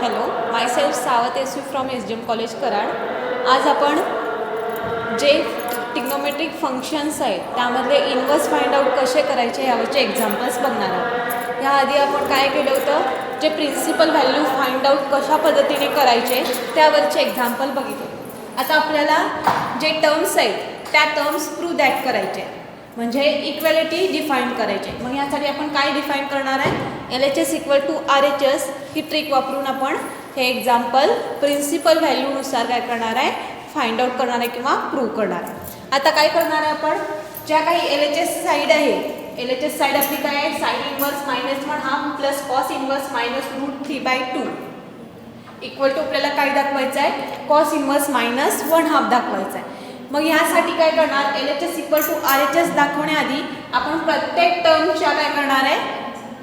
Hello, माय self सावत S U from SGM college Karad. आज आपण जे टिग्नोमेट्रिक फंक्शन्स आहेत त्यामधले इन्व्हर्स फाइंड आउट कसे करायचे यावरचे एक्झाम्पल्स बघणार आहोत. याआधी आपण काय केलं होतं, जे प्रिन्सिपल व्हॅल्यू फाइंड आउट कशा पद्धतीने करायचे त्यावरचे एक्झाम्पल बघितले. आता आपल्याला जे टर्म्स आहेत त्या टर्म्स प्रूव्ह दॅट करायचे, म्हणजे इक्वॅलिटी डिफाईन करायचे. मग यासाठी आपण काय डिफाईन करणार आहे, LHS इक्वल टू RHS ही ट्रिक वापरून आपण हे एक्झाम्पल प्रिन्सिपल व्हॅल्यूनुसार काय करणार आहे, फाइंड आउट करणार आहे किंवा प्रूव्ह करणार आहे. आता काय करणार आहे, आपण ज्या काही LHS साईड आहे, LHS साईड आपली काय आहे, side inverse -1/2 plus cos inverse -√3/2 equal to आपल्याला काय दाखवायचं आहे, कॉस इन्व्हर्स -1/2 दाखवायचं आहे. मग ह्यासाठी काय करणार, LHS इक्वल टू RHS दाखवण्याआधी आपण प्रत्येक टर्मच्या काय करणार आहे,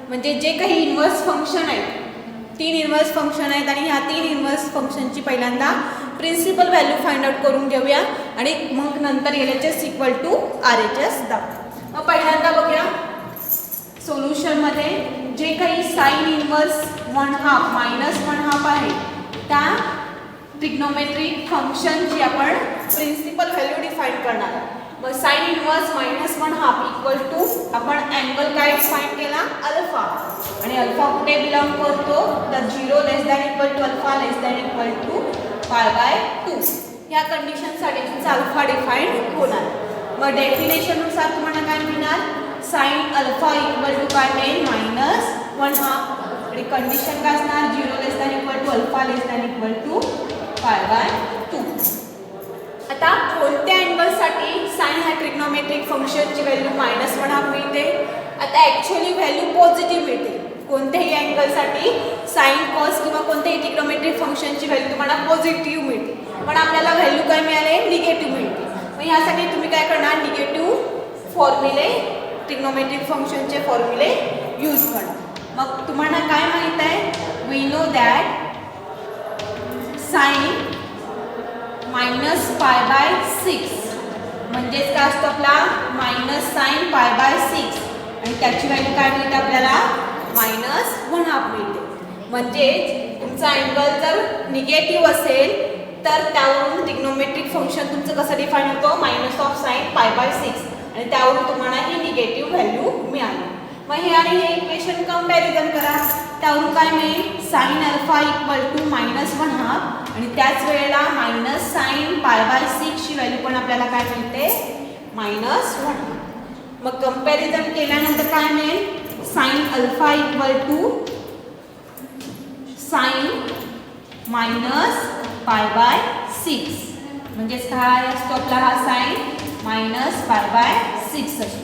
म्हणजे जे काही इन्व्हर्स फंक्शन आहेत, 3 इन्व्हर्स फंक्शन आहेत आणि ह्या 3 इन्व्हर्स फंक्शनची पहिल्यांदा प्रिन्सिपल व्हॅल्यू फाइंड आउट करून घेऊया आणि मग नंतर LHS इक्वल टू RHS दाखवू. मग पहिल्यांदा बघूया सोल्युशनमध्ये जे काही साइन इन्व्हर्स -1/2 आहे त्या ट्रिग्नोमेट्रिक फंक्शनची आपण प्रिन्सिपल व्हॅल्यू डिफाईन करणार आहोत. मग साइन इन्व्हर्स -1/2 इक्वल टू आपण अँगल काय डिफाईन केला, अल्फा, आणि अल्फा कुठे बिलॉंग करतो, तर 0 less than equal to alpha less than equal to π/2 ह्या कंडिशनसाठी तुमचा अल्फा डिफाईन होणार. मग डेफिनेशननुसार तुम्हाला काय मिळणार, साइन अल्फा इक्वल टू काय मिळेल, -1/2 आणि कंडिशन काय असणार, 0 less than equal to alpha less than equal to π/2. आता कोणत्या अँगलसाठी साइन ह्या ट्रिग्नोमेट्रिक फंक्शनची व्हॅल्यू -1/2 मिळते. आता ॲक्च्युअली व्हॅल्यू पॉझिटिव्ह मिळते. कोणत्याही अँगलसाठी साइन कॉस किंवा कोणत्याही ट्रिग्नोमेट्रिक फंक्शनची व्हॅल्यू तुम्हाला पॉझिटिव्ह मिळते, पण आपल्याला व्हॅल्यू काय मिळाले, निगेटिव्ह मिळते. मग यासाठी तुम्ही काय करणार, निगेटिव्ह फॉर्म्युले, ट्रिग्नोमेट्रिक फंक्शनचे फॉर्म्युले यूज करणार. मग तुम्हाला काय माहित आहे, वी नो दॅट साइन -π/6 म्हणजेच काय असतो आपला -sin π/6 आणि त्याची व्हॅल्यू काय मिळते आपल्याला, -1/2 मिळते. म्हणजेच तुमचा अँगल जर निगेटिव्ह असेल तर त्यावरून ट्रिग्नोमेट्रिक फंक्शन तुमचं कसं डिफाईन होतं, -sin π/6 आणि त्यावरून तुम्हाला ही निगेटिव्ह व्हॅल्यू मिळाली. मग हे आणि हे इक्वेशन कंपॅरिझन करा, त्यावरून काय मिळेल, साइन अल्फा इक्वल टू -1/2 आणि त्याच वेळेला -sin π/6 ची व्हॅल्यू पण आपल्याला काय मिळते, -1. मग कंपॅरिझन केल्यानंतर काय मिळेल, sine alpha equal to sine -π/6 म्हणजेच काय असतो आपला हा साइन -π/6 असतो.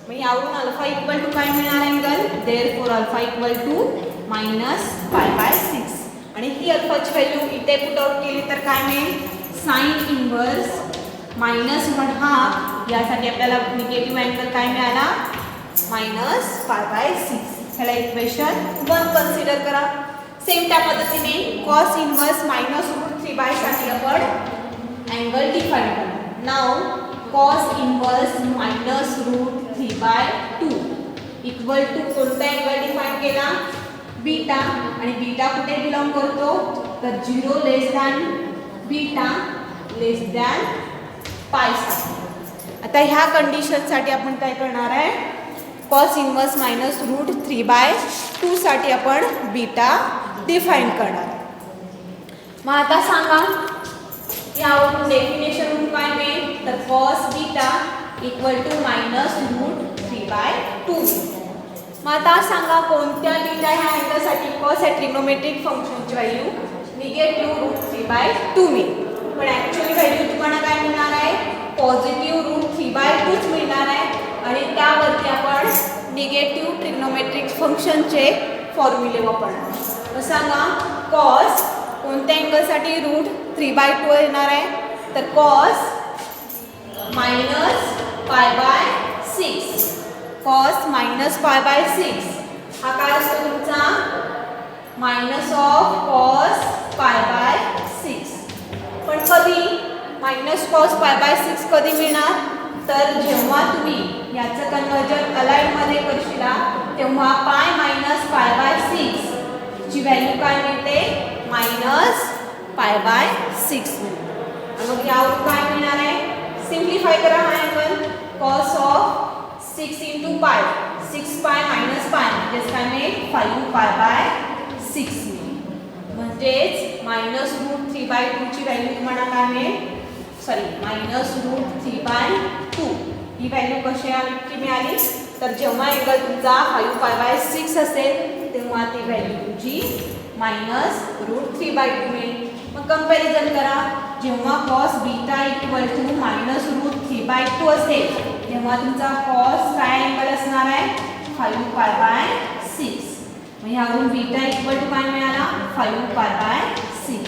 मग यावरून अल्फा इक्वल टू काय मिळणार angle, therefore alpha equal to -π/6 आणि ही अल्फाची व्हॅल्यू इथे पुट आउट केली तर काय मिळेल, साइन इन्व्हर्स -1/2 यासाठी आपल्याला निगेटिव्ह अँगल काय मिळाला, -π/6. ह्याला इक्वेशन 1 कन्सिडर करा. सेम त्या पद्धतीने कॉस इन्व्हर्स -√3/2 साठी आपण अँगल डिफाईन करणार. नाव कॉस इन्व्हर्स -√3/2 इक्वल टू कोणता अँगल डिफाईन केला, बीटा, आणि बीटा कुठे बिलॉंग करतो, तर 0 लेस दॅन बीटा लेस दॅन π. आता ह्या कंडिशनसाठी आपण काय करणार आहे, कॉस इन्व्हर्स -√3/2 साठी आपण बीटा डिफाईन करणार. मग आता सांगा यावरून डेफिनेशन काय मिळेल, तर कॉस बीटा इक्वल टू -√3/2. मग आता सांगा कोणत्या बीटा ह्या अँगलसाठी, कॉस या ट्रिग्नोमेट्रिक फंक्शनची व्हॅल्यू -√3/2 मिळेल. पण ॲक्च्युअली व्हॅल्यू तुम्हाला काय मिळणार आहे, पॉझिटिव्ह √3/2 मिळणार आहे आणि त्यावरती आपण निगेटिव्ह ट्रिग्नोमेट्रिक फंक्शनचे फॉर्म्युले वापरणार. मग सांगा कॉस कोणत्या अँगलसाठी √3/2 येणार आहे, तर कॉस -π/6, कॉस -π/6 हा काय असतो तुमचा, -cos π/6. पण कधी -cos π/6 कधी मिळणार, तर जेव्हा तुम्ही याचं कन्वर्जन अलाइनमध्ये करशीला तेव्हा π - π/6 ची व्हॅल्यू काय मिळते -π/6 मिळते. मग यावरून काय मिळणार आहे सिम्प्लिफाय करा हा अँगल cos ऑफ 6 × π 6π - π म्हणजेच काय मिळेल 5π/6 म्हणजेच -√3/2 ची व्हॅल्यू तुम्हाला काय मिळेल सॉरी -√3/2 ही व्हॅल्यू कशी मिळाली तर जेव्हा अँगल तुमचा 5π/6 असेल तेव्हा ती व्हॅल्यू तुमची -√3/2 मिळेल. मग कंपॅरिझन करा जेव्हा cos β -√3/2 असेल तेव्हा तुमचा cos काय अँगल असणार आहे 5π/6. मग यावरून β काय मिळाला 5π/6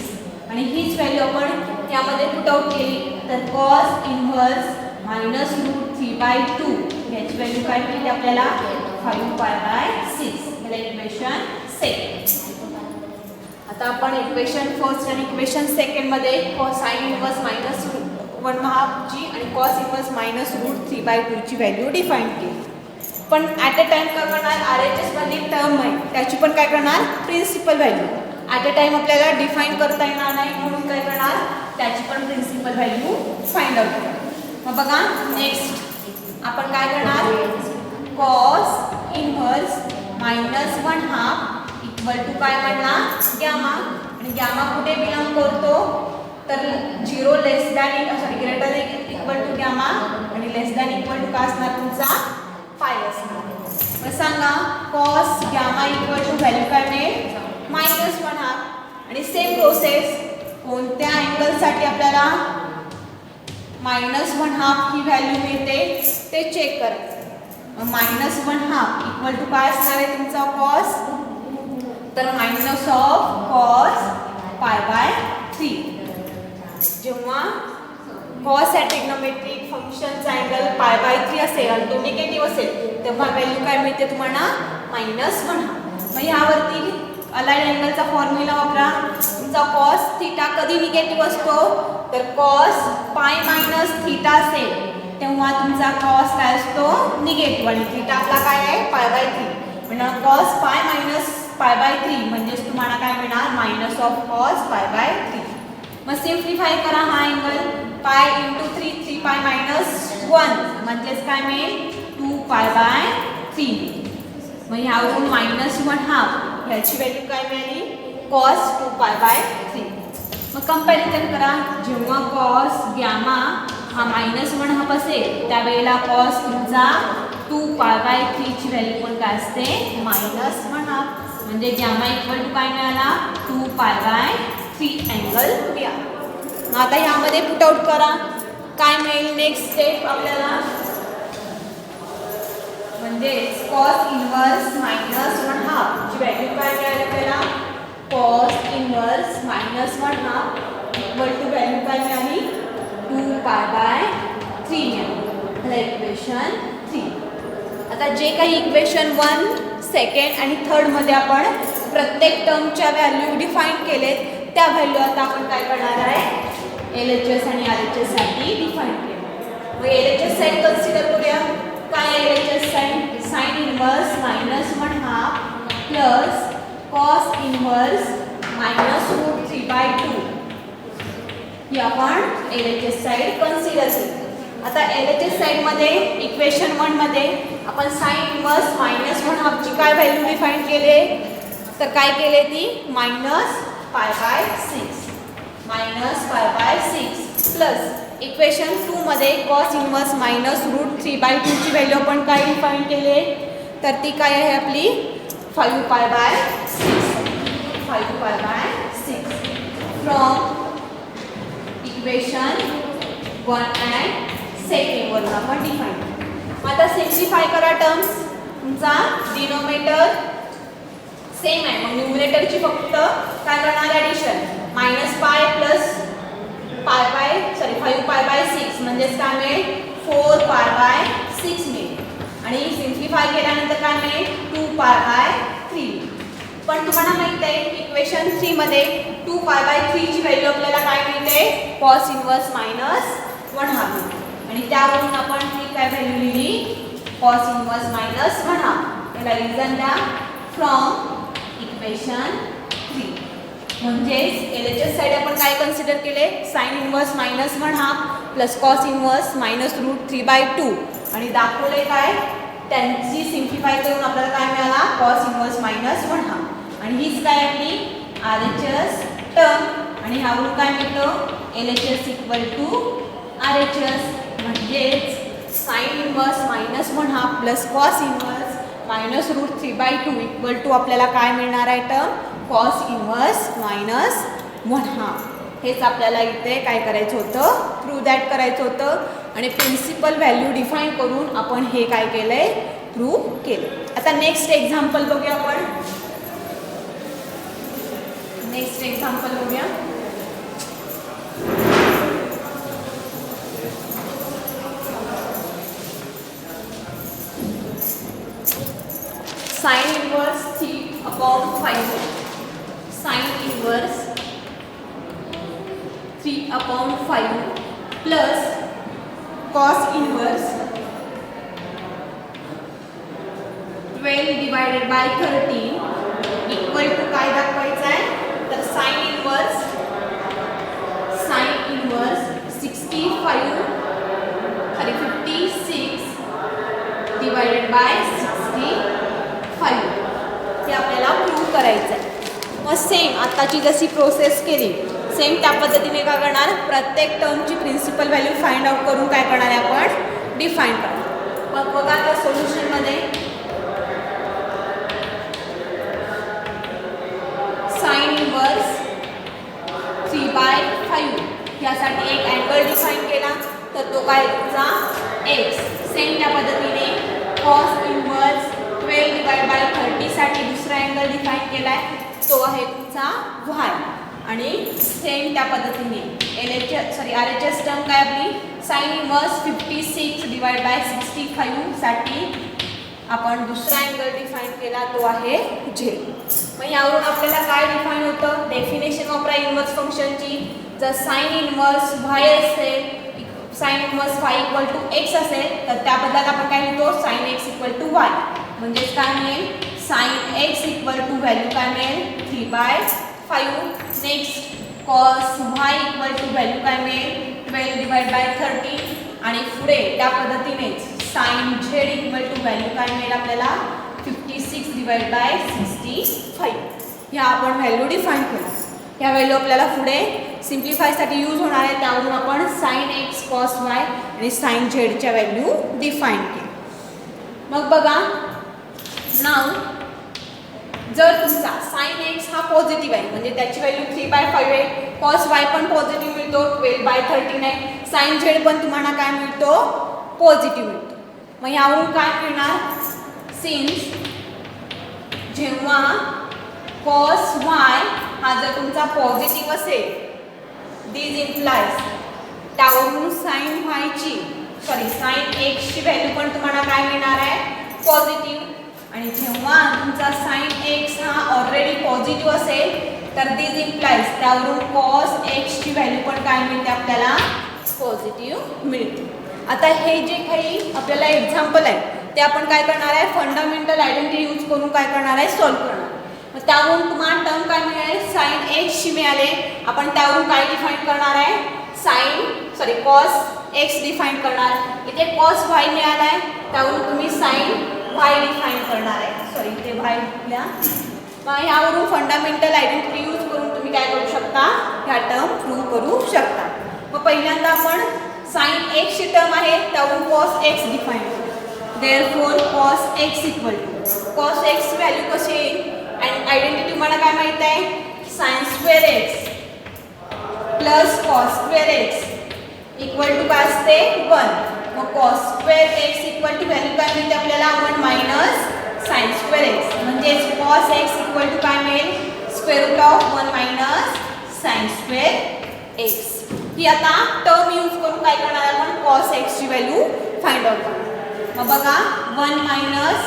आणि हीच व्हॅल्यू आपण यामध्ये पुट आउट केली तर cos इनव्हर्स -√3/2 याची व्हॅल्यू काय मिळते आपल्याला 5π/6. याला इक्वेशन सेकंड. आता आपण इक्वेशन फर्स्ट आणि इक्वेशन सेकंड मध्ये sin इनव्हर्स -1/2 ची आणि cos इनव्हर्स -√3/2 ची व्हॅल्यू डिफाइन केली. पण ॲट अ टाइम काय करणार RHS मधली टर्म आहे त्याची पण काय करणार principal value at a time आपल्याला डिफाइन करता येणार नाही म्हणून काय करणार त्याची पण प्रिन्सिपल व्हॅल्यू फाइंड आउट करणार. मग बघा नेक्स्ट आपण काय करणार cos इनव्हर्स -1/2 इक्वल टू काय म्हणणार गॅमा आणि गॅमा कुठे बिलॉंग करतो तर 0 less than greater equal to gamma आणि लेस दॅन इक्वल टू काय असणार तुमचा पाय असणार. मग सांगा cos gamma equal to value काय मिळेल -1/2 आणि सेम प्रोसेस कोणत्या अँगलसाठी आपल्याला -1/2 ही व्हॅल्यू मिळते ते चेक करायचं. मग -1/2 इक्वल टू काय असणार आहे तुमचा cos तर -cos π/3. जेव्हा cos या ट्रिग्नोमेट्रिक फंक्शनचा अँगल π/3 असेल आणि तो निगेटिव्ह असेल तेव्हा व्हॅल्यू काय मिळते तुम्हाला -1/2. मग यावरती अलाइड अँगलचा फॉर्म्युला वापरा. तुमचा cos थीटा कधी निगेटिव्ह असतो तर cos π - थीटा असेल तेव्हा तुमचा cos काय असतो निगेटिव्ह आणि थीटा आपला काय आहे π/3 म्हणजे cos π - π/3 म्हणजेच तुम्हाला काय मिळणार -cos π/3. मग सिम्प्लिफाय करा हा अँगल π × 3 3π - 1 म्हणजेच काय मिळेल 2π/3. मग यावरून -1/2 ह्याची व्हॅल्यू काय मिळाली cos 2π/3. मग कंपॅरिझन करा जेव्हा cos गॅमा हा -1/2 असेल त्यावेळेला cos तुमचा 2π/3 ची व्हॅल्यू पण काय असते -1/2 म्हणजे गॅमा इक्वल टू काय मिळाला 2π/3 अँगल मिळाला. मग आता यामध्ये पुट आउट करा काय मिळेल नेक्स्ट स्टेप आपल्याला म्हणजे cos इनव्हर्स -1/2 ची व्हॅल्यू काय मिळाली आपल्याला cos inverse -1/2 equal to value काय मिळाली 2π/3 मिळाली. इक्वेशन 3. आता जे काही इक्वेशन 1 सेकंड आणि थर्ड मध्ये आपण प्रत्येक टर्मच्या व्हॅल्यू डिफाइन केलेत त्या व्हॅल्यू आता आपण काय करणार आहे LHS आणि RHS साठी डिफाइन केले. मग LHS साइन कन्सिडर करूया. काय LHS sine sin inverse -1/2 plus cos inverse -√3/2 ही आपण LHS साइड कन्सिडर केली. आता LHS साइड मध्ये इक्वेशन 1 मध्ये आपण sin इनव्हर्स -1/2 ची काय व्हॅल्यू डिफाइन केले तर काय केले ती -π/6 प्लस इक्वेशन 2 मध्ये cos इनव्हर्स -√3/2 ची व्हॅल्यू आपण काय डिफाइन केले तर ती काय आहे आपली 5π/6 फ्रॉम इक्वेशन 1 अँड सेकंड वरून आपण डिफाइन. आता सिम्प्लिफाय करा टर्म्स. तुमचा डिनोमिनेटर सेम आहे मग न्यूमरेटरची फक्त काय करणार ॲडिशन -π प्लस 5π/6 म्हणजेच काय मिळेल 4π/6 मिळेल आणि सिम्प्लिफाय केल्यानंतर काय मिळेल 2π/3. पण तुम्हाला माहित आहे इक्वेशन 3 मध्ये 2π/3 ची व्हॅल्यू आपल्याला काय मिळते cos इनव्हर्स -1/2 आणि त्यावरून आपण ही काय व्हॅल्यू लिहिली cos इनव्हर्स -1/2. याला रिझन द्या फ्रॉम इक्वेशन 3. म्हणजेच LHS साईड आपण काय कन्सिडर केले, sine inverse -1/2 plus cos inverse -√3/2 आणि दाखवले काय, त्यांची सिम्प्लिफाय करून आपल्याला काय मिळाला, कॉस इनवर्स -1/2 आणि हीच काय आपली RHS टर्म आणि ह्यावरून काय मिळतं, LHS = RHS म्हणजेच sine inverse -1/2 plus cos inverse -√3/2 आपल्याला काय मिळणार आहे, टर्म कॉस इनवर्स -1/2. हेच आपल्याला इथे काय करायचं होतं, प्रूव्ह दॅट करायचं होतं आणि प्रिन्सिपल व्हॅल्यू डिफाईन करून आपण हे काय केलंय, प्रूव्ह केलं. आता नेक्स्ट एक्झाम्पल बघूया आपण. नेक्स्ट एक्झाम्पल बघूया. Sine inverse 3/5 sine inverse 3/5 plus cos inverse 12/13 equal to काय दाखवायचं आहे, तर साइन इनवर्स 56/65 हे आपल्याला प्रूव्ह करायचं आहे. मग सेम आताची जशी प्रोसेस केली, सेम त्या पद्धतीने काय करणार, प्रत्येक टर्मची प्रिन्सिपल व्हॅल्यू फाइंड आउट करून काय करणार आहे, आपण डिफाईन करणार. मग बघा त्या सोल्युशनमध्ये साइन इनवर्स 3/5 यासाठी एक अँगल डिफाईन केला, तर तो काय तुमचा x. सेम त्या पद्धतीने कॉस इनवर्स 12/30 साठी दुसरा अँगल डिफाईन केलाय, तो आहे तुमचा y. आणि सेम त्या पद्धतीने RHS टर्म काय आपली साइन इनवर्स 56/65 साठी आपण दुसरा अँगल डिफाईन केला, तो आहे z. मग यावरून आपल्याला काय डिफाईन होतं, डेफिनेशन वापरा इनवर्स फंक्शनची. जर साइन इनवर्स y असेल, साइन इनवर्स y = x असेल, तर त्या बदल्यात आपण काय लिहितो, साइन x = y. म्हणजेच काय मिळेल, साइन x = व्हॅल्यू काय मिळेल 3/5. नेक्स्ट कॉस y = व्हॅल्यू काय मिळेल 12/13 आणि पुढे त्या पद्धतीनेच साइन z = व्हॅल्यू काय मिळेल आपल्याला 56/65. ह्या आपण व्हॅल्यू डिफाईन केल्या. ह्या व्हॅल्यू आपल्याला पुढे सिम्प्लिफायसाठी यूज होणार आहे, त्यावरून आपण साइन x कॉस y आणि साइन z च्या व्हॅल्यू डिफाईन केली. मग बघा, नाव जर तुमचा साइन x हा पॉझिटिव्ह आहे, म्हणजे त्याची व्हॅल्यू 3/5 आहे, कॉस y पण पॉझिटिव्ह मिळतो 12/13 आहे, साइन z पण तुम्हाला काय मिळतो, पॉझिटिव्ह मिळतो. मग यावरून काय मिळणार, सिन्स जेव्हा कॉस y हा जर तुमचा पॉझिटिव्ह असेल, दिस इम्प्लाइज त्यावरून साइन x ची व्हॅल्यू पण तुम्हाला काय मिळणार आहे, पॉझिटिव्ह. आणि जेव्हा तुमचा साइन x हा ऑलरेडी पॉझिटिव्ह असेल, तर दिस इम्प्लाइज त्यावरून कॉस x ची व्हॅल्यू पण काय मिळते आपल्याला, पॉझिटिव्ह मिळते. आता हे जे काही आपल्याला एक्झाम्पल आहे ते आपण काय करणार आहे, फंडामेंटल आयडेंटिटी यूज करून काय करणार आहे, सॉल्व्ह करणार. मग त्यावरून तुम्हाला टर्म काय मिळेल, साइन x ची मिळाले, आपण त्यावरून काय डिफाईन करणार आहे, कॉस x डिफाईन करणार. इथे कॉस y मिळाला आहे, त्यावरून तुम्ही साइन y डिफाईन करणार आहे. इथे y लिहा. मग ह्यावरून फंडामेंटल आयडेंटिटी यूज करून तुम्ही काय करू शकता, ह्या टर्म प्रूव्ह करू शकता. मग पहिल्यांदा आपण साइन x ची टर्म आहे, त्यावरून कॉस x डिफाईन करू. Therefore cos x = cos x value कशी येईल, आणि आयडेंटिटी मला काय माहित आहे, sine square x plus cos square x equal to काय असते, 1. मग cos square x equal to value काय मिळते आपल्याला, 1 मायनस साइन स्क्वेअर x. म्हणजेच कॉस x इक्वल टू काय मिळेल, square root of 1 minus sine square x. ही आता टर्म यूज करून काय करणार आपण, कॉस x ची व्हॅल्यू फाइंड आउट करणार. मग बघा 1 मायनस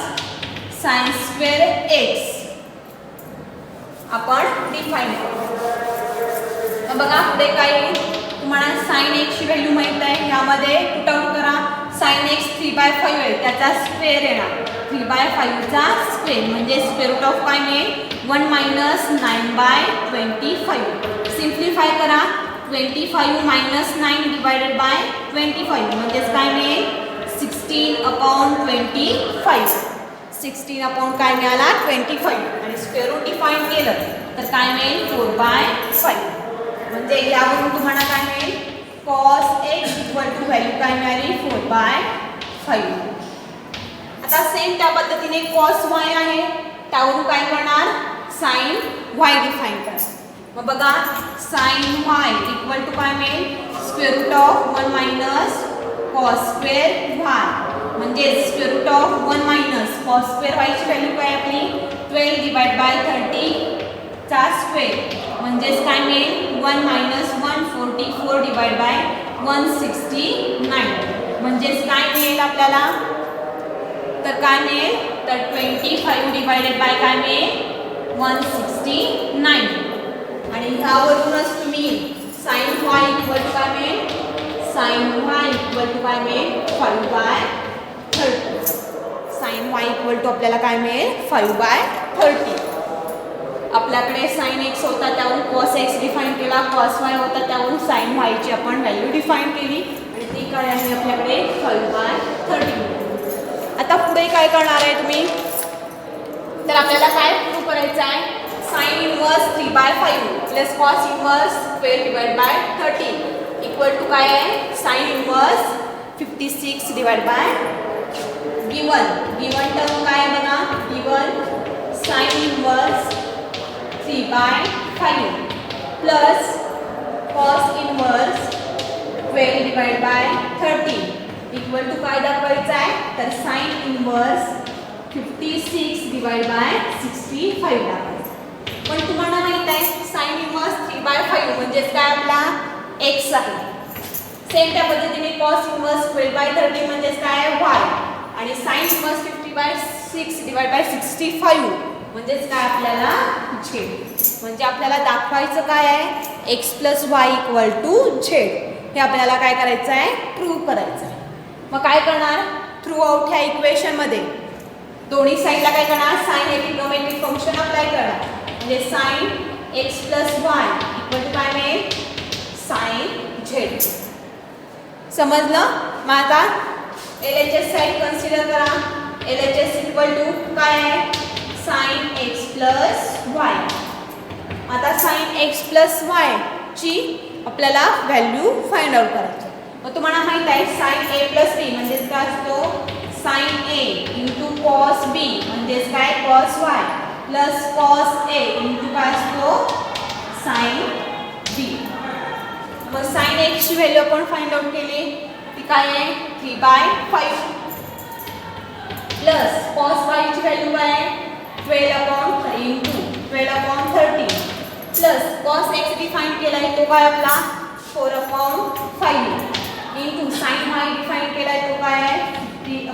साइन स्क्वेअर x आपण डिफाईन करू. मग बघा पुढे काय येईल, तुम्हाला साइन x ची व्हॅल्यू माहित आहे, यामध्ये पुट आउट करा. साइन x 3/5 आहे, त्याचा स्क्वेअर येणार 3/5चा स्क्वेअर म्हणजे स्क्वेअर रूट ऑफ काय मिळेल 1 मायनस 9/25. सिम्प्लिफाय करा 25 मायनस 9 डिवायडेड बाय 25 म्हणजेच काय मिळेल 16/25. 16 काय मिळाला 25 आणि स्क्वेअर रूट डिफाईन केलं तर काय मिळेल 4/5. म्हणजे यावरून तुम्हाला काय मिळेल cos x equal to value काय मिळाली 4/5. आता सेम त्या पद्धतीने cos y आहे त्यावरून काय करणार sin y डिफाइन करणार. मग बघा sin y इक्वल टू काय मिळेल square root of 1 minus cos square y म्हणजे square root of 1 minus cos square y ची व्हॅल्यू काय आपली 12 डिवाइड बाय 30 चा स्क्वेअर म्हणजेच काय मिळेल 1 मायनस 144 डिवाइड बाय 169 म्हणजेच काय मिळेल आपल्याला तर काय मिळेल तर 25 डिवाइडेड बाय काय मिळेल 169 आणि ह्यावरूनच तुम्ही sin y इक्वल टू काय मिळेल sin y इक्वल टू काय मिळेल 5/30. sin y इक्वल टू आपल्याला काय मिळेल 5/30. आपल्याकडे sin x होता त्यावरून cos x डिफाइन केला cos y होता त्यावरून sin y ची आपण व्हॅल्यू डिफाइन केली आणि ती काय आहे आपल्याकडे 5/30. आता पुढे काय करणार आहे तुम्ही तर आपल्याला काय प्रूव्ह करायचं आहे sin inverse 3/5 plus cos inverse 12 divide by 30 equal to काय आहे sin inverse 56 divide by given term काय आहे बघा given sin inverse 3/5 plus cos inverse 12 divide by 30 equal to काय दाखवायचं आहे तर sin इनवर्स 56 डिवाइड बाय 65 दाखवायचं. पण तुम्हाला माहित आहे sin इनवर्स 3/5 म्हणजेच काय आपला x आहे. सेम त्या पद्धतीने cos इनवर्स 12/30 म्हणजेच काय y आणि sin इनवर्स 50/6 डिवाइड बाय 65 म्हणजेच काय आपल्याला z. म्हणजे आपल्याला दाखवायचं काय आहे x plus y equal to z. हे आपल्याला काय करायचं आहे प्रूव्ह करायचं आहे. मग काय करणार थ्रू आउट ह्या इक्वेशन मध्ये दोन्ही साईडला काय करणार sin हे ट्रिग्नोमेट्रिक फंक्शन अप्लाय करणार म्हणजे sin x plus y equal to काय मिळेल sin z. समजलं. मग आता LHS साईड कन्सिडर करा. LHS इक्वल टू काय आहे sin x प्लस y. आता sin x प्लस y ची आपल्याला व्हॅल्यू फाइंड आउट करायची. मग तुम्हाला माहित आहे sin a प्लस b म्हणजेच काय असतो sin a into cos b म्हणजेच काय cos y plus cos a into काय असतो sin b. मग sin x ची व्हॅल्यू आपण फाइंड आउट केली ती काय आहे 3/5 प्लस cos y ची व्हॅल्यू काय आहे 12/3 into 12/30 plus cos x define केलाय तो काय आपला 4/5 इंटू sin y डिफाइन केलाय तो काय आहे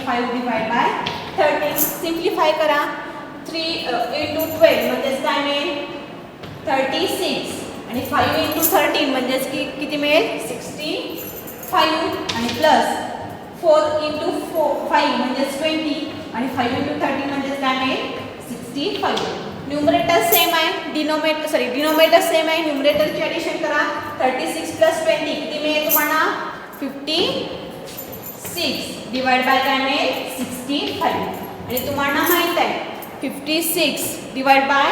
5 डिवाइड बाय 30. सिम्प्लिफाय करा 3 इंटू 12 म्हणजेच काय मिळेल 36 आणि 5 इंटू 13 म्हणजेच किती मिळेल 65 आणि प्लस 4 इंटू 5 म्हणजेच 20 आणि 5 इंटू 13 म्हणजेच काय मिळेल 65. न्यूमरेटर सेम आहे डिनोमिनेटर सेम आहे न्यूमरेटरची ॲडिशन करा 36 प्लस 20 किती मिळेल तुम्हाला 56 डिवाइड बाय काय मिळेल 65 आणि तुम्हाला माहित आहे 56 डिवाइड बाय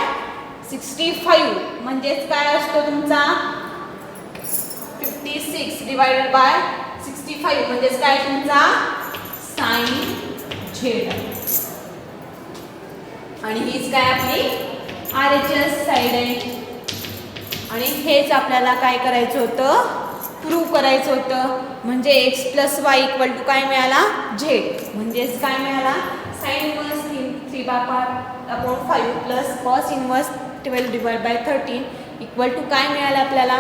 65 म्हणजेच काय असतो तुमचा 56 डिवाइडेड बाय 65 म्हणजेच काय तुमचा sin z आणि हीच काय आपली RHS साइड आहे. आणि हेच आपल्याला काय करायचं होतं प्रूव्ह करायचं होतं म्हणजे x plus y equal to काय मिळाला z म्हणजेच काय मिळाला sin inverse 3/5 plus cos inverse 12 divide by 13 equal to काय मिळालं आपल्याला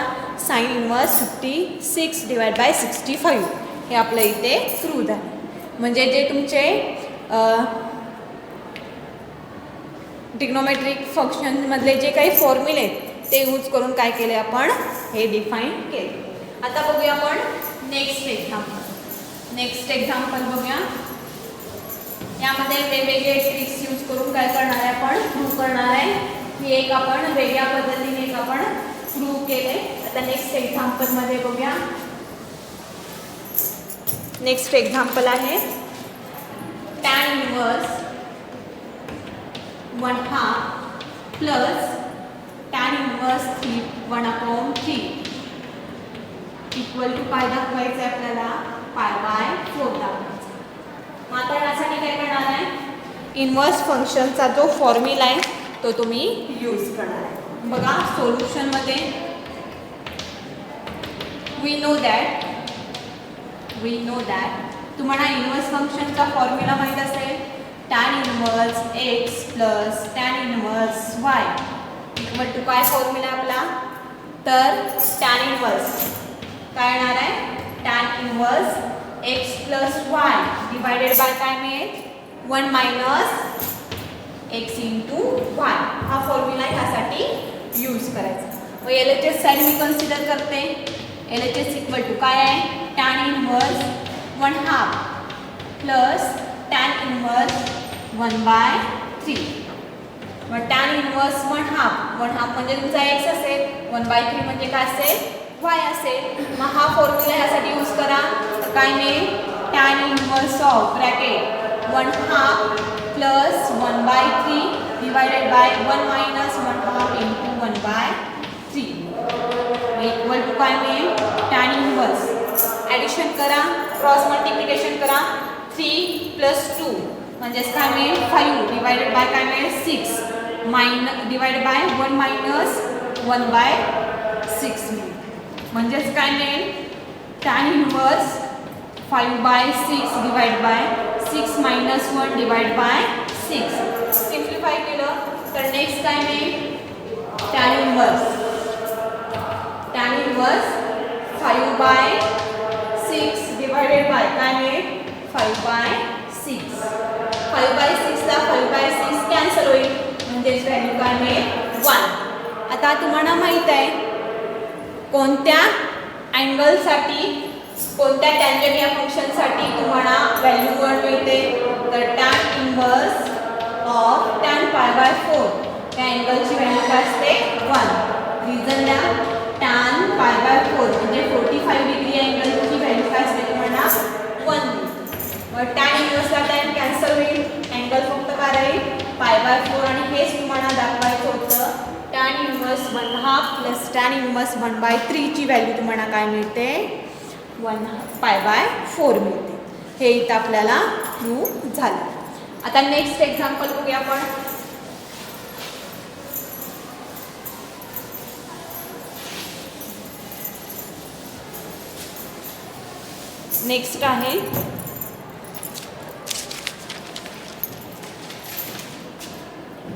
sin इनवर्स 56 डिवाइड बाय 65. हे आपल्या इथे प्रूव्ह झालं. म्हणजे जे तुमचे ट्रिग्नोमेट्रिक फंक्शनमधले जे काही फॉर्म्युले आहेत ते यूज करून काय केले आपण हे डिफाइन केले. आता बघूया आपण नेक्स्ट एक्झाम्पल बघूया. यामध्ये वेगवेगळे ट्रिक्स यूज करून काय करणार आहे आपण प्रूव्ह करणार आहे. ही एक आपण वेगळ्या पद्धतीने एक आपण प्रूव्ह केले. आता नेक्स्ट एक्झाम्पल मध्ये बघूया. नेक्स्ट एक्झाम्पल आहे tan inverse 1/2 plus tan inverse 1/3 equal to काय दाखवायचं आहे आपल्याला π/4 दाखवायचं. मग आता यासाठी काय करणार आहे इनवर्स फंक्शनचा जो फॉर्म्युला आहे तो तुम्ही यूज करणार आहे. बघा सोल्युशनमध्ये वी नो दॅट तुम्हाला इनवर्स फंक्शनचा फॉर्म्युला माहीत असेल tan inverse x plus tan inverse y equal to काय फॉर्म्युला आपला तर tan इनवर्स काय येणार आहे tan inverse x plus y divided by काय मिळेल 1 मायनस x इंटू y. हा फॉर्म्युला ह्यासाठी यूज करायचा. मग LHS साईड मी कन्सिडर करते. LHS इक्वल टू काय आहे tan inverse 1/2 plus tan inverse 1/3. मग tan इनवर्स 1/2 म्हणजे तुमचा x असेल 1/3 म्हणजे काय असेल y असेल. मग हा फॉर्म्युला ह्यासाठी यूज करा तर काय मिळेल tan inverse of bracket 1/2 plus 1/3 divided by 1 minus 1/2 into 1/3 equal to काय मिळेल tan इनवर्स ॲडिशन करा क्रॉस मल्टिप्लिकेशन करा 3 प्लस 2 म्हणजेच काय मिळेल 5 डिवायडेड बाय काय मिळेल 6 डिवायडेड बाय 1 मायनस 1/6 मिळेल. म्हणजेच काय मिळेल tan inverse 5/6 divide by 6 minus 1 divide by 6. Simplify केलं तर नेक्स्ट काय मिळेल tan इनवर्स 5/6 डिवायडेड बाय काय मिळेल 5/6. 5/6 ला 5/6 कॅन्सल होईल म्हणजेच व्हॅल्यू काय मिळेल 1. आता तुम्हाला माहित आहे कोणत्या अँगलसाठी कोणत्या टॅन्जंट या फंक्शनसाठी तुम्हाला व्हॅल्यू 1 मिळते तर tan इनवर्स ऑफ tan π/4 त्या अँगलची व्हॅल्यू काय असते 1. रिझन द्या tan π/4 म्हणजे 45 डिग्री अँगलची व्हॅल्यू काय असते तुम्हाला 1. मग tan इनवर्सला tan कॅन्सल होईल अँगल फक्त काय राहील π/4 आणि हेच तुम्हाला दाखवायचं होतं tan inverse 1/2 plus tan inverse 1/3 ची व्हॅल्यू तुम्हाला काय मिळते 1/π/4 मिळते. हे इथं आपल्याला प्रूव्ह झालं. आता नेक्स्ट एक्झाम्पल बघूया आपण. नेक्स्ट आहे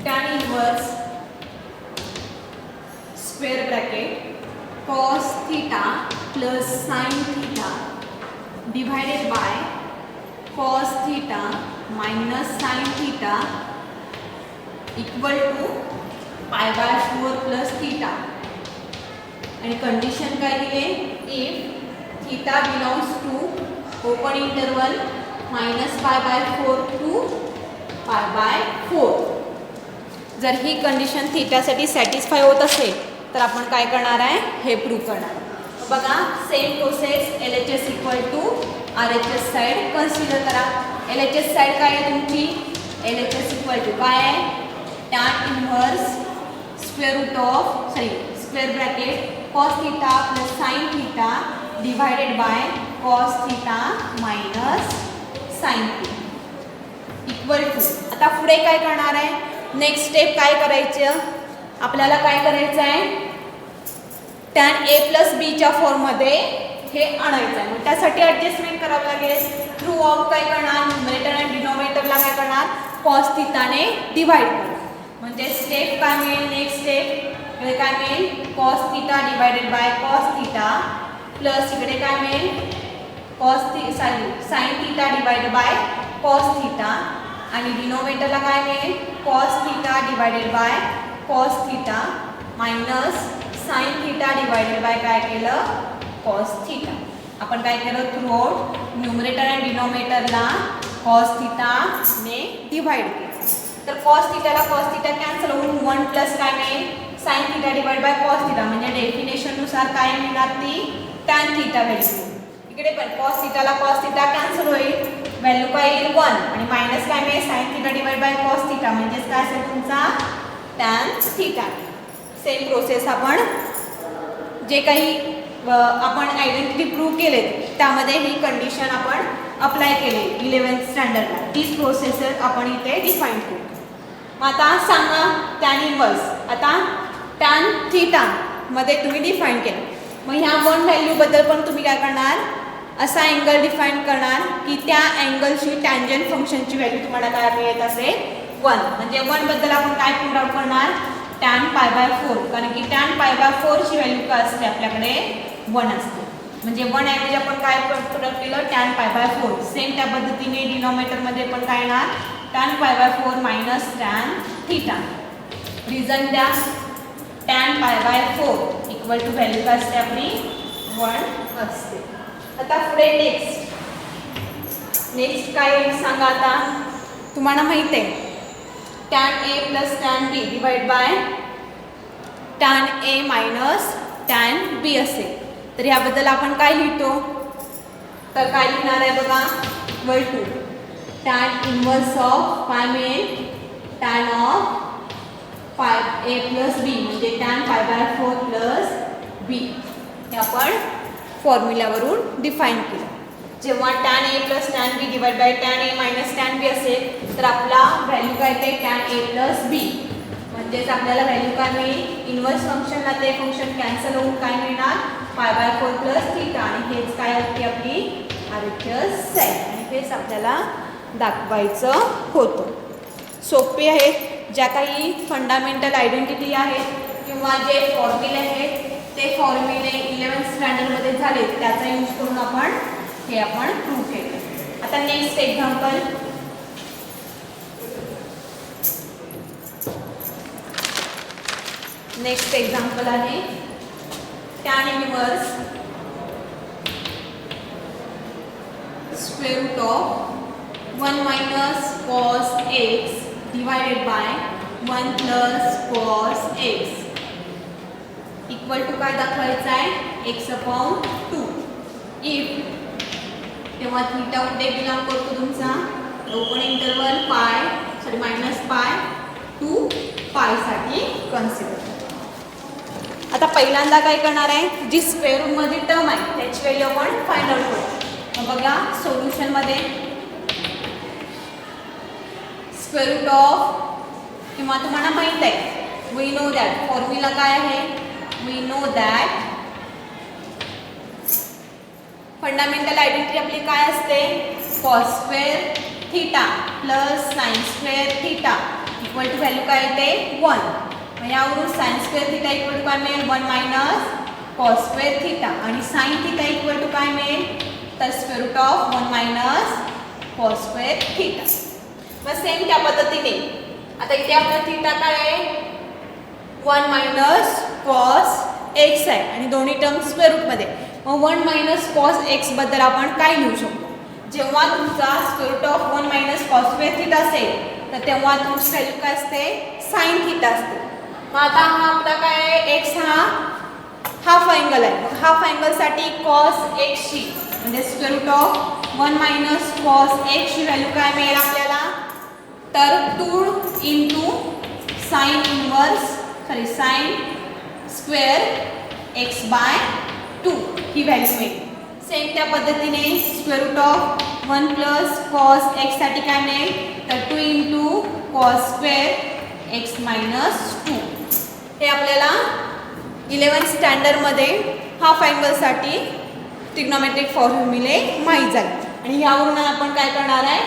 tan inverse square bracket cos theta plus sin theta divided by cos theta minus sin theta equal to π/4 plus theta. आणि कंडिशन काय दिले if theta belongs to open interval -π/4 to π/4. जर ही condition थीटासाठी satisfy होत असेल तर आपण काय करणार आहे हे प्रूव्ह करणार. बघा same process LHS equal to RHS side consider करा. LHS साईड काय आहे तुमची LHS इक्वल टू काय आहे tan inverse square bracket cos theta plus sin theta divided by cos theta minus sin theta equal to. आता पुढे काय करणार आहे नेक्स्ट स्टेप काय करायचं आपल्याला काय करायचं आहे tan A प्लस बीच्या फॉर्ममध्ये हे आणायचं आहे. मग त्यासाठी ॲडजस्टमेंट करावं लागेल. थ्रू ऑफ काय करणार न्यूमरेटर आणि डिनोमिनेटरला काय करणार cos थीटाने डिवाइड करणार. म्हणजे स्टेप काय मिळेल नेक्स्ट स्टेप इकडे काय मिळेल cos theta divided by cos theta plus इकडे काय मिळेल sin theta divided by cos theta आणि डिनोमिनेटरला काय मिळेल cos theta divided by cos theta minus sin theta divided by काय केलं cos थीटा. आपण काय केलं थ्रू आउट न्यूमरेटर आणि डिनोमिनेटरला कॉस थिटाने डिवाइड केलं तर कॉस थिटाला कॉस थिटा कॅन्सल होऊन 1 प्लस काय मिळेल sine theta divide by cos theta म्हणजे डेफिनेशननुसार काय मिळणार ती टॅन थिटा व्हॅल्यू. इकडे पण कॉस थिटाला कॉस थिटा कॅन्सल होईल व्हॅल्यू काय येईल 1 आणि मायनस काय मिळेल sine theta divide by cos theta म्हणजेच काय असेल तुमचा टॅन थिटा. सेम प्रोसेस आपण जे काही आपण आयडेंटिटी प्रूव्ह केले त्यामध्ये ही कंडिशन आपण अप्लाय केली 11th स्टँडर्डला. तीच प्रोसेस आपण इथे डिफाईन केली. मग आता सांगा टॅन इनवर्स. आता टॅन थिटा मध्ये तुम्ही डिफाईन केलं मग ह्या 1 व्हॅल्यूबद्दल पण तुम्ही काय करणार असा अँगल डिफाईन करणार की त्या अँगलची टँजंट फंक्शनची व्हॅल्यू तुम्हाला काय मिळत असेल 1 म्हणजे 1 बद्दल आपण काय प्रूव्ह आउट करणार टॅन पाय बाय 4 कारण की टॅन पाय बाय 4 ची व्हॅल्यू काय असते आपल्याकडे 1 असते म्हणजे 1 ऐवजी आपण काय प्रूव्ह केलं टॅन पाय बाय 4. सेम त्या पद्धतीने डिनॉमिनेटरमध्ये पण काय येणार tan pi by 4 minus tan theta. Reason द्या tan pi by 4 equal to value काय असते आपली 1 असते. आता पुढे नेक्स्ट काय येईल सांगा. आता तुम्हाला माहिती आहे tan A plus tan B divide by tan A minus tan B असेल तर याबद्दल आपण काय लिहितो तर काय लिहिणार आहे बघा equal to tan inverse of pi मिळेल टॅन ऑफ पाय ए प्लस बी म्हणजे टॅन पाय बाय 4 प्लस बी हे आपण फॉर्म्युल्यावरून डिफाईन केलं. जेव्हा tan A plus tan B divide by tan A minus tan B असेल तर आपला व्हॅल्यू काय ते टॅन ए प्लस बी म्हणजेच आपल्याला व्हॅल्यू काय मिळेल इनवर्स फंक्शनला ते फंक्शन कॅन्सल होऊन काय मिळणार पाय बाय 4 प्लस थिटा आणि हेच काय असते आपली RHS साइन आणि हेच आपल्याला दाखवायचं होतं. सोपे आहे. ज्या काही फंडामेंटल आयडेंटिटी आहेत किंवा जे फॉर्म्युले आहेत ते फॉर्म्युले 11th स्टँडर्डमध्ये झाले त्याचा यूज करून आपण प्रूव्ह केलं. आता नेक्स्ट एक्झाम्पल आहे tan inverse square root of 1 minus cos x divided by 1 plus cos x equal to काय दाखवायचं आहे x अपॉन 2. इफ तेव्हा थीटा कुठे बिलॉंग करतो तुमचा open interval pi minus pi to pi साठी कन्सिडर. आता पहिल्यांदा काय करणार आहे जी स्क्वेअर रूट मध्ये टर्म आहे त्याची व्हॅल्यू आपण फाइंड आउट करू. मग बघा सोल्युशन मध्ये स्क्वेअर रूट ऑफ किंवा तुम्हाला माहित आहे वी नो दॅट फॉर्म्युला काय आहे we know that fundamental identity आपली काय असते cos square theta plus sine square theta equal to value काय येते 1. यावरून sine square theta equal to काय मिळेल 1 मायनस कॉस स्क्वेअर थिटा आणि साइन थिटा इक्वल टू काय मिळेल तर square root of 1 minus cos square theta. मग सेम त्या पद्धतीने आता इथे आपला थिटा काय आहे 1 मायनस कॉस एक्स आहे आणि दोन्ही टर्म स्क्वेअर रूटमध्ये. मग 1 मायनस कॉस एक्स बद्दल आपण काय लिहू शकतो जेव्हा तुमचा square root of 1 minus cos square theta असेल तर तेव्हा तुमची व्हॅल्यू काय असते साइन थिटा असते. मग आता हा आपला काय आहे एक्स हा हाफ अँगल आहे. मग हाफ अँगलसाठी कॉस एक्सची म्हणजे square root of 1 minus cos एक्सची व्हॅल्यू काय मिळेल आपल्याला तर 2 into sine inverse sine square X by 2 ही व्हॅल्यू मिळेल. सेम त्या पद्धतीने square root of 1 plus cos X साठी काय मिळेल तर 2 into cos square X minus 2 हे आपल्याला 11th स्टँडर्डमध्ये हाफ अँगलसाठी ट्रिग्नोमेट्रिक फॉर्म्युले माहीत झाले आणि यावरून आपण काय करणार आहे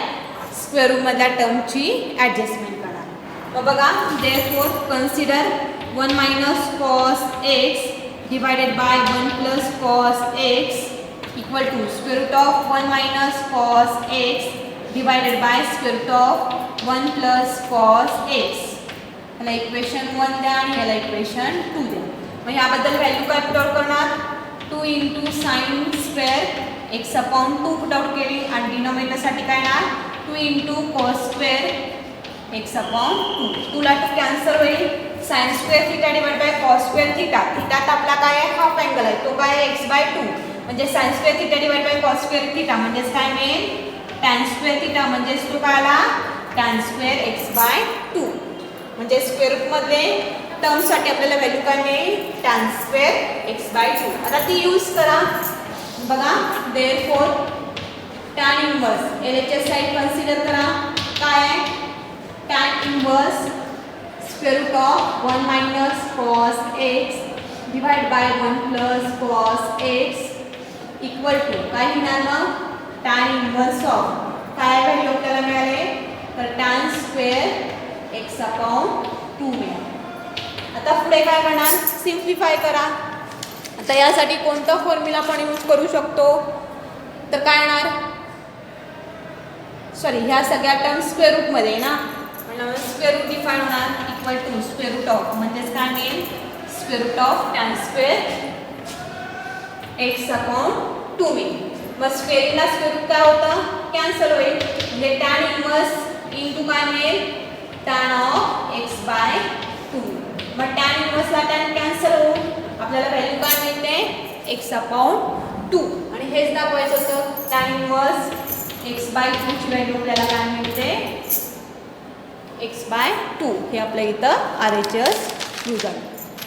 स्क्वेअर रूटमधल्या टर्मची ॲडजस्टमेंट करणार. मग बघा therefore consider 1 minus cos x divided by 1 plus cos x equal to square root of 1 minus cos x divided by square root of 1 plus cos x. याला इक्वेशन 1 द्या आणि याला इक्वेशन 2 द्या. मग याबद्दल व्हॅल्यू काय पुट आउट करणार 2 into sine square X upon 2 put out केली आणि डिनोमिनेटरसाठी काय येणार 2 into cos square X upon 2. तुला कॅन्सल होईल. Sine square theta divide by cos square theta. थिटात आपला काय आहे हाफ अँगल आहे तो काय आहे x/2 म्हणजे sign square theta divide by cos square theta म्हणजेच काय मिळेल tan स्क्वेअर थिटा म्हणजेच तो काय आला tan स्क्वेअर x/2 म्हणजे स्क्वेअर रूट मध्ये टर्मसाठी आपल्याला व्हॅल्यू काय मिळेल tan स्क्वेअर x/2. आता ती यूज करा बघा. Therefore tan inverse LHS side consider करा. काय आहे tan inverse square root of 1 minus cos x divide by 1 plus cos x equal to काय लिहिणार मग tan इनवर्स ऑफ काय व्हॅल्यू आपल्याला मिळाले तर tan स्क्वेअर x अपॉन 2 मिळाले. आता पुढे काय करणार सिम्प्लिफाय करा. आता यासाठी कोणता फॉर्म्युला आपण यूज करू शकतो तर काय येणार सॉरी ह्या सगळ्या टर्म स्क्वेअर रूटमध्ये ना म्हणून स्क्वेअर रूट डिफाइन होणार equal to square root of म्हणजेच काय मिळेल square root of tan square x upon 2 मिळेल. मग स्क्वेअरिंगला स्क्वेअर रूट काय होतं कॅन्सल होईल म्हणजे tan इनवर्स इंटू काय मिळेल tan ऑफ x/2. मग tan इनवर्सला tan कॅन्सल होऊन आपल्याला व्हॅल्यू काय मिळते x अपॉन 2 आणि हेच दाखवायचं होतं tan इनवर्स x/2 ची व्हॅल्यू आपल्याला काय मिळते x/2 हे आपल्या इथं RHS यूज आहे.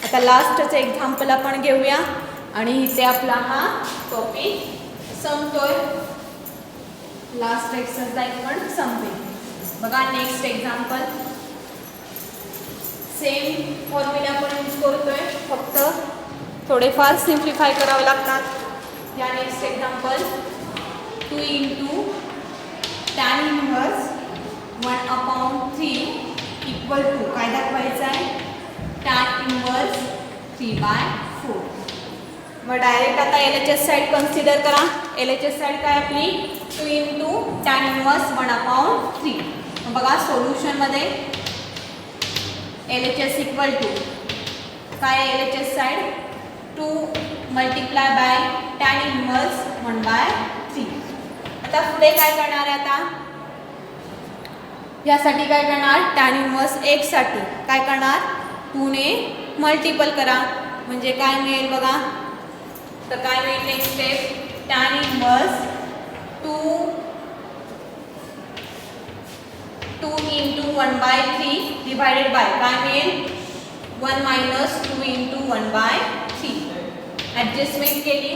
आता लास्टचं एक्झाम्पल आपण घेऊया आणि इथे आपला हा टॉपिक संपतोय. लास्ट एक्सरसाइज पण संपेल. बघा नेक्स्ट एक्झाम्पल सेम फॉर्म्युला आपण यूज करतोय फक्त थोडेफार सिम्प्लिफाय करावे लागतात. या next example 2 into tan inverse 1/3 equal to काय दाखवायचं आहे tan इनवर्स 3/4. मग डायरेक्ट आता LHS साइड कन्सिडर करा. LHS साइड काय आपली 2 इंटू tan इनवर्स 1/3. बघा सोल्युशनमध्ये LHS इक्वल टू काय LHS side 2 multiply by tan inverse 1/3. आता पुढे काय करणार आहे आता यासाठी काय करणार tan इनवर्स x साठी काय करणार 2 ने मल्टिपल करा म्हणजे काय मिळेल बघा तर काय मिळेल next step tan inverse 2 into 1/3 divided by काय मिळेल 1 मायनस 2 इंटू 1/3. ॲडजस्टमेंट केली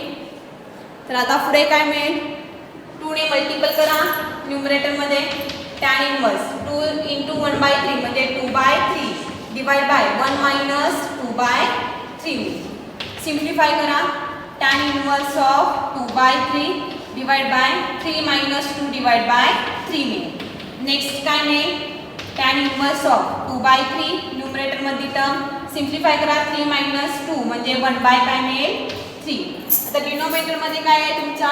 तर आता पुढे काय मिळेल 2 ने मल्टिपल करा न्यूमरेटरमध्ये tan इनवर्स 2 इंटू 1/3 म्हणजे 2/3 डिवाइड बाय 1 मायनस 2/3. सिम्प्लिफाय करा tan inverse of 2/3 divide by 3 minus 2 divide by 3 मिळेल. नेक्स्ट काय मिळेल tan इनवर्स ऑफ 2/3 न्यूमरेटरमध्ये टर्म सिम्प्लिफाय करा 3 मायनस 2 म्हणजे 1 बाय काय मिळेल 3. आता डिनोमिनेटरमध्ये काय आहे तुमचा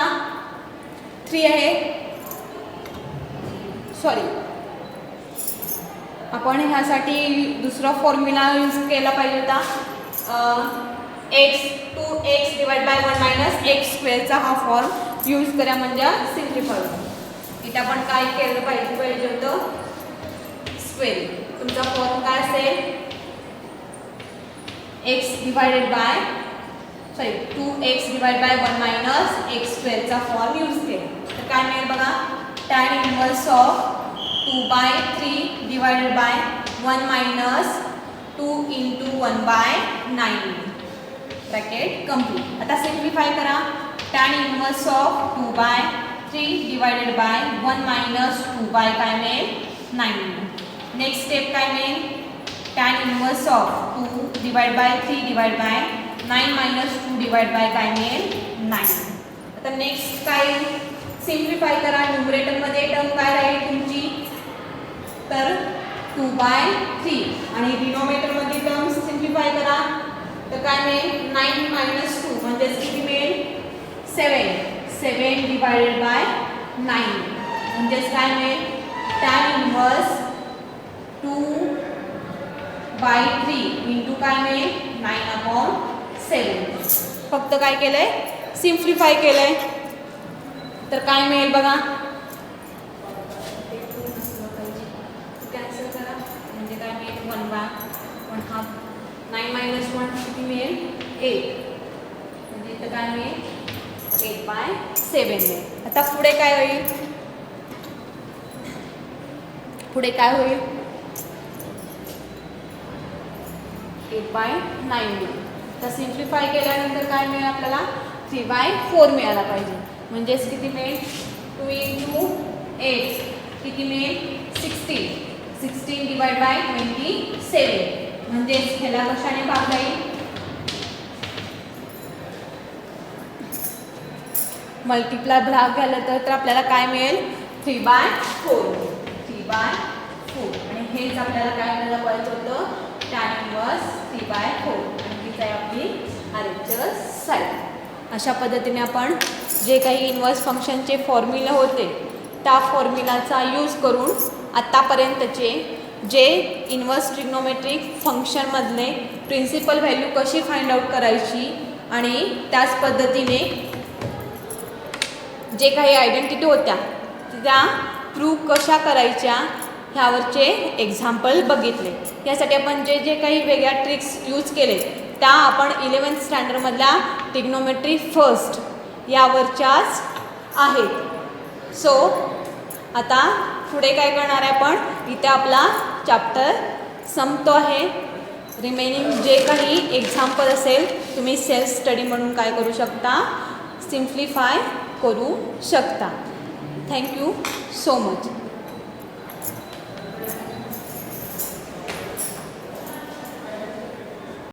3 आहे सॉरी आपण ह्यासाठी दुसरा फॉर्म्युला यूज केला पाहिजे होता x divide by 1 minus x स्क्वेअरचा हा फॉर्म यूज करा म्हणजे सिम्प्लिफाय होतं. इथे आपण काय केलं पाहिजे होतं स्क्वेअर. तुमचा फॉर्म काय असेल x divided by 2x divide by 1 minus x स्क्वेअरचा फॉर्म यूज केला तर काय मिळेल बघा tan inverse of 2/3 divided by 1 minus 2 into 1/9 bracket complete. आता सिम्प्लिफाय करा tan inverse of 2/3 divided by 1 minus 2 by काय मिळेल 9. नेक्स्ट स्टेप काय मिळेल tan inverse of 2 divide by 3 divide by 9 minus 2 divide by काय मिळेल 9. आता नेक्स्ट काय सिम्प्लिफाय करा न्यूमरेटरमध्ये टर्म काय राहील तुमची तर 2/3 आणि डिनोमिनेटरमध्ये टर्म सिम्प्लिफाय करा तर काय मिळेल 9 मायनस 2 म्हणजे किती मिळेल 7 डिवाइडेड बाय 9 म्हणजेच काय मिळेल tan इनवर्स 2/3 इंटू काय मिळेल 9/7. फक्त काय केलंय सिम्प्लिफाय केलंय तर काय मिळेल बघा 9 मायनस 1 किती मिळेल 8, म्हणजे इथं काय मिळेल 8/7 मिळेल. आता पुढे काय होईल, पुढे काय होईल 8/9 मिळेल. तर सिम्प्लिफाय केल्यानंतर काय मिळेल आपल्याला 3/4 मिळायला पाहिजे. म्हणजेच किती मिळेल 2 × 8 किती मिळेल 16, 16 डिवाइड बाय 27. म्हणजेच ह्याला कशाने भागता येईल, मल्टिप्लाय भाग घ्यायला तर आपल्याला काय मिळेल 3/4, 3/4. आणि हेच आपल्याला काय करायला पाहिजे होतं tan इनवर्स 3/4. आणि हीच आहे आपली RHS साईड. अशा पद्धतीने आपण जे काही इन्व्हर्स फंक्शनचे फॉर्म्युला होते त्या फॉर्म्युलाचा यूज करून आत्तापर्यंतचे जे इन्व्हर्स ट्रिग्नोमेट्रिक फंक्शनमधले प्रिन्सिपल व्हॅल्यू कशी फाइंड आउट करायची आणि त्याच पद्धतीने जे काही आयडेंटिटी होत्या त्या प्रूव्ह कशा करायच्या ह्यावरचे एक्झाम्पल बघितले. यासाठी आपण जे जे काही वेगळ्या ट्रिक्स यूज केले त्या आपण 11th स्टँडर्डमधल्या ट्रिग्नोमेट्री फर्स्ट यावरच्याच आहेत. सो आता पुढे काय करणार आहे आपण, इथे आपला चॅप्टर संपतो आहे. रिमेनिंग जे काही एक्झाम्पल असेल तुम्ही सेल्फ स्टडी म्हणून काय करू शकता, सिम्प्लिफाय करू शकता. Thank you so much.